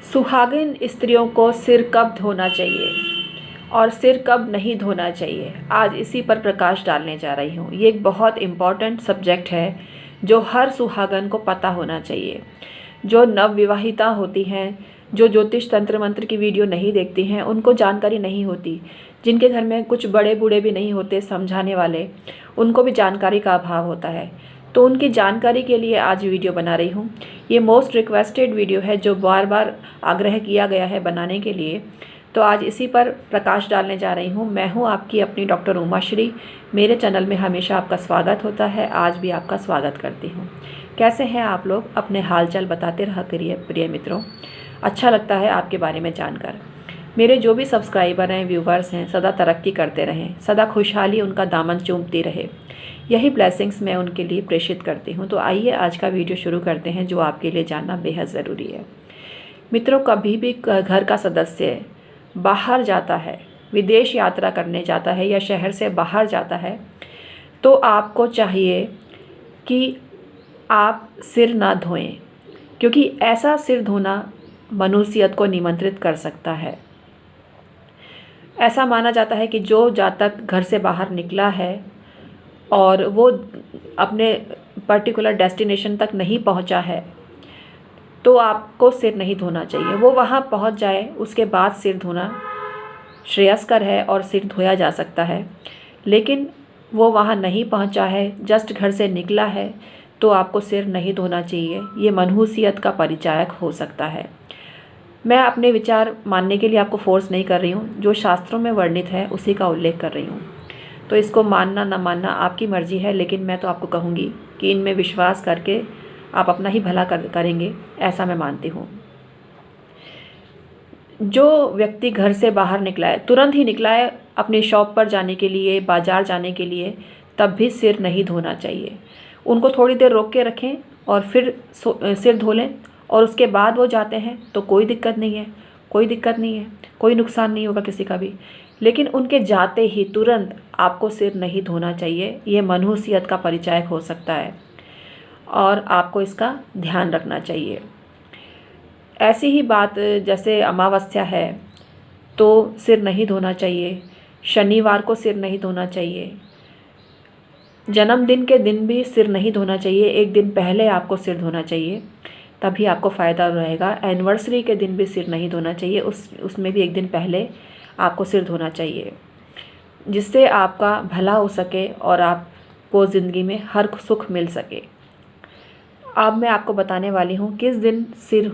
सुहागिन स्त्रियों को सिर कब धोना चाहिए और सिर कब नहीं धोना चाहिए, आज इसी पर प्रकाश डालने जा रही हूँ। ये एक बहुत इम्पॉर्टेंट सब्जेक्ट है जो हर सुहागन को पता होना चाहिए। जो नवविवाहिता होती हैं, जो ज्योतिष तंत्र मंत्र की वीडियो नहीं देखती हैं, उनको जानकारी नहीं होती। जिनके घर में कुछ बड़े बूढ़े भी नहीं होते समझाने वाले, उनको भी जानकारी का अभाव होता है। तो उनकी जानकारी के लिए आज वीडियो बना रही हूँ। ये मोस्ट रिक्वेस्टेड वीडियो है जो बार बार आग्रह किया गया है बनाने के लिए। तो आज इसी पर प्रकाश डालने जा रही हूँ। मैं हूँ आपकी अपनी डॉक्टर उमाश्री। मेरे चैनल में हमेशा आपका स्वागत होता है, आज भी आपका स्वागत करती हूँ। कैसे हैं आप लोग? अपने हालचाल बताते रहा करिए प्रिय मित्रों। अच्छा लगता है आपके बारे में जानकर। मेरे जो भी सब्सक्राइबर हैं, व्यूवर्स हैं, सदा तरक्की करते रहें, सदा खुशहाली उनका दामन चूमती रहे, यही ब्लेसिंग्स मैं उनके लिए प्रेषित करती हूँ। तो आइए आज का वीडियो शुरू करते हैं, जो आपके लिए जानना बेहद ज़रूरी है। मित्रों, कभी भी घर का सदस्य बाहर जाता है, विदेश यात्रा करने जाता है या शहर से बाहर जाता है, तो आपको चाहिए कि आप सिर ना धोएं, क्योंकि ऐसा सिर धोना मनुष्यत को निमंत्रित कर सकता है। ऐसा माना जाता है कि जो जातक घर से बाहर निकला है और वो अपने पर्टिकुलर डेस्टिनेशन तक नहीं पहुंचा है, तो आपको सिर नहीं धोना चाहिए। वो वहां पहुंच जाए, उसके बाद सिर धोना श्रेयस्कर है और सिर धोया जा सकता है। लेकिन वो वहां नहीं पहुंचा है, जस्ट घर से निकला है, तो आपको सिर नहीं धोना चाहिए। ये मनहूसियत का परिचायक हो सकता है। मैं अपने विचार मानने के लिए आपको फोर्स नहीं कर रही हूँ, जो शास्त्रों में वर्णित है उसी का उल्लेख कर रही हूँ। तो इसको मानना न मानना आपकी मर्जी है, लेकिन मैं तो आपको कहूँगी कि इनमें विश्वास करके आप अपना ही भला करेंगे, ऐसा मैं मानती हूँ। जो व्यक्ति घर से बाहर निकला है, तुरंत ही निकला है अपनी शॉप पर जाने के लिए, बाज़ार जाने के लिए, तब भी सिर नहीं धोना चाहिए। उनको थोड़ी देर रोक के रखें और फिर सिर धो लें, और उसके बाद वो जाते हैं तो कोई दिक्कत नहीं है, कोई दिक्कत नहीं है, कोई नुकसान नहीं होगा किसी का भी। लेकिन उनके जाते ही तुरंत आपको सिर नहीं धोना चाहिए। ये मनहूसियत का परिचायक हो सकता है और आपको इसका ध्यान रखना चाहिए। ऐसी ही बात जैसे अमावस्या है तो सिर नहीं धोना चाहिए, शनिवार को सिर नहीं धोना चाहिए, जन्मदिन के दिन भी सिर नहीं धोना चाहिए। एक दिन पहले आपको सिर धोना चाहिए, तभी आपको फ़ायदा रहेगा। एनिवर्सरी के दिन भी सिर नहीं धोना चाहिए, उसमें भी एक दिन पहले आपको सिर धोना चाहिए, जिससे आपका भला हो सके और आपको ज़िंदगी में हर सुख मिल सके। अब मैं आपको बताने वाली हूँ किस दिन सिर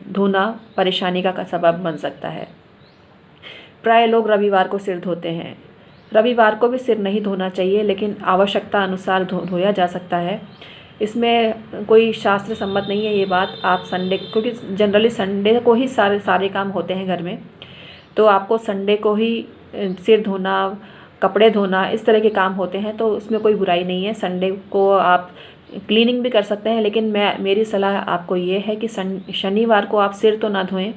धोना परेशानी का सबब बन सकता है। प्राय लोग रविवार को सिर धोते हैं। रविवार को भी सिर नहीं धोना चाहिए, लेकिन आवश्यकता अनुसार धोया जा सकता है। इसमें कोई शास्त्र सम्मत नहीं है ये बात। आप संडे, क्योंकि जनरली संडे को ही सारे काम होते हैं घर में, तो आपको संडे को ही सिर धोना, कपड़े धोना, इस तरह के काम होते हैं, तो उसमें कोई बुराई नहीं है। संडे को आप क्लीनिंग भी कर सकते हैं, लेकिन मेरी सलाह आपको ये है कि शनिवार को आप सिर तो ना धोएं,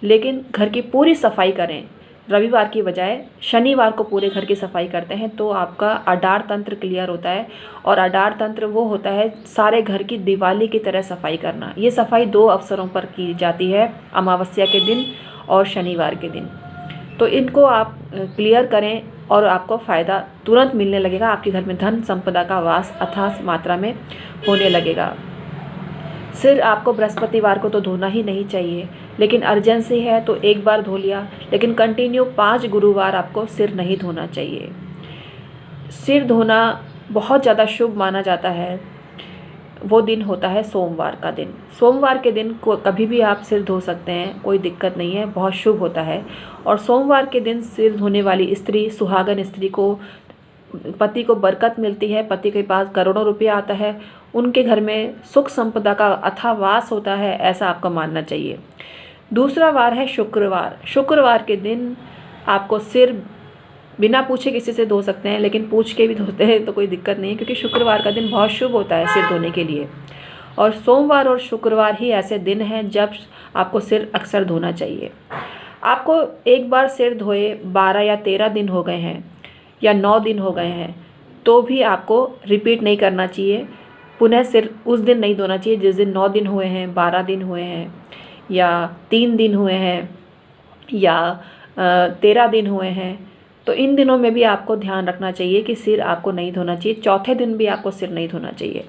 लेकिन घर की पूरी सफाई करें। रविवार की बजाय शनिवार को पूरे घर की सफाई करते हैं तो आपका अडार तंत्र क्लियर होता है। और अडार तंत्र वो होता है सारे घर की दिवाली की तरह सफाई करना। ये सफाई 2 अवसरों पर की जाती है, अमावस्या के दिन और शनिवार के दिन। तो इनको आप क्लियर करें और आपको फ़ायदा तुरंत मिलने लगेगा। आपके घर में धन संपदा का वास अथाह मात्रा में होने लगेगा। सिर आपको बृहस्पतिवार को तो धोना ही नहीं चाहिए, लेकिन अर्जेंसी है तो एक बार धो लिया, लेकिन कंटिन्यू 5 गुरुवार आपको सिर नहीं धोना चाहिए। सिर धोना बहुत ज़्यादा शुभ माना जाता है। वो दिन होता है सोमवार का दिन। सोमवार के दिन कभी भी आप सिर धो सकते हैं, कोई दिक्कत नहीं है, बहुत शुभ होता है। और सोमवार के दिन सिर धोने वाली स्त्री, सुहागन स्त्री को, पति को बरकत मिलती है, पति के पास करोड़ों रुपया आता है, उनके घर में सुख संपदा का अथाह वास होता है, ऐसा आपको मानना चाहिए। दूसरा वार है शुक्रवार। शुक्रवार के दिन आपको सिर बिना पूछे किसी से धो सकते हैं, लेकिन पूछ के भी धोते हैं तो कोई दिक्कत नहीं है, क्योंकि शुक्रवार का दिन बहुत शुभ होता है सिर धोने के लिए। और सोमवार और शुक्रवार ही ऐसे दिन हैं जब आपको सिर अक्सर धोना चाहिए। आपको एक बार सिर धोए 12 या 13 दिन हो गए हैं या 9 दिन हो गए हैं, तो भी आपको रिपीट नहीं करना चाहिए। पुनः सिर उस दिन नहीं धोना चाहिए जिस दिन 9 दिन हुए हैं, 12 दिन हुए हैं। या 3 दिन हुए हैं या 13 दिन हुए हैं, तो इन दिनों में भी आपको ध्यान रखना चाहिए कि सिर आपको नहीं धोना चाहिए। चौथे दिन भी आपको सिर नहीं धोना चाहिए।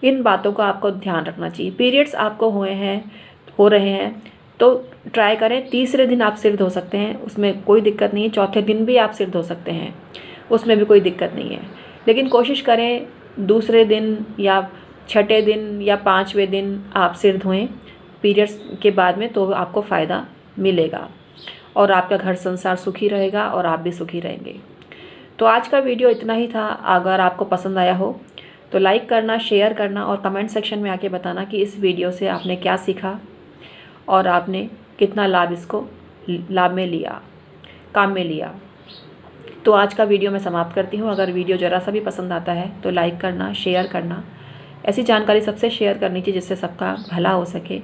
इन बातों का आपको ध्यान रखना चाहिए। पीरियड्स आपको हो रहे हैं तो ट्राई करें, तीसरे दिन आप सिर धो सकते हैं, उसमें कोई दिक्कत नहीं है। चौथे दिन भी आप सिर धो सकते हैं, उसमें भी कोई दिक्कत नहीं है। लेकिन कोशिश करें दूसरे दिन या छठे दिन या 5वें दिन आप सिर धोएं पीरियड्स के बाद में, तो आपको फ़ायदा मिलेगा और आपका घर संसार सुखी रहेगा और आप भी सुखी रहेंगे। तो आज का वीडियो इतना ही था। अगर आपको पसंद आया हो तो लाइक करना, शेयर करना और कमेंट सेक्शन में आके बताना कि इस वीडियो से आपने क्या सीखा और आपने कितना लाभ में लिया, काम में लिया। तो आज का वीडियो मैं समाप्त करती हूँ। अगर वीडियो ज़रा सा भी पसंद आता है तो लाइक करना, शेयर करना। ऐसी जानकारी सबसे शेयर करनी चाहिए जिससे सबका भला हो सके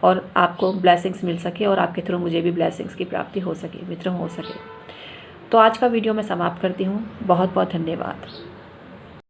और आपको ब्लेसिंग्स मिल सके और आपके थ्रू मुझे भी ब्लेसिंग्स की प्राप्ति हो सके, वितरण हो सके। तो आज का वीडियो मैं समाप्त करती हूँ। बहुत बहुत धन्यवाद।